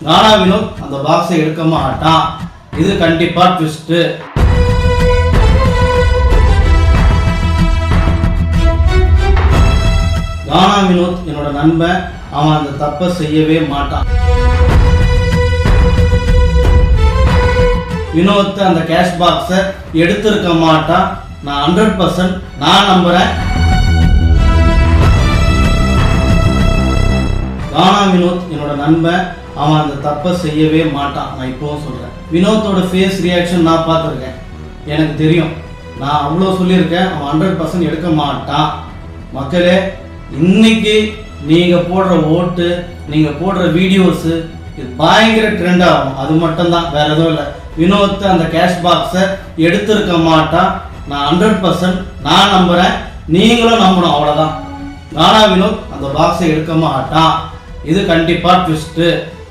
கானா வினோத் அந்த பாக்ஸை எடுக்க மாட்டான். இது கண்டிப்பா ட்விஸ்ட். கானா வினோத் என்னோட நண்பன், அவன் அந்த தப்பை செய்யவே மாட்டான். வினோத் அந்த கேஷ் பாக்ஸை எடுத்திருக்க மாட்டான். நான் 100% நான் நம்புறேன். கானா வினோத் என்னோட நண்பன், அவன் அந்த தப்பை செய்யவே மாட்டான். நான் இப்பவும் சொல்றேன். வினோத்தோட ஃபேஸ் ரியாக்ஷன் நான் பார்த்துருக்கேன், எனக்கு தெரியும். நான் அவ்வளோ சொல்லியிருக்கேன், அவன் 100% எடுக்க மாட்டான். மக்களே, இன்னைக்கு நீங்க போடுற ஓட்டு, நீங்க போடுற வீடியோஸ் இது பயங்கர ட்ரெண்ட் ஆகும். அது மட்டும்தான், வேற எதுவும் இல்லை. வினோத் அந்த கேஷ் பாக்ஸை எடுத்திருக்க மாட்டான். நான் 100% நான் நம்புறேன், நீங்களும் நம்பணும். அவ்வளவுதான். கானா வினோத் அந்த பாக்ஸை எடுக்க மாட்டான். இது கண்டிப்பா ட்விஸ்ட்.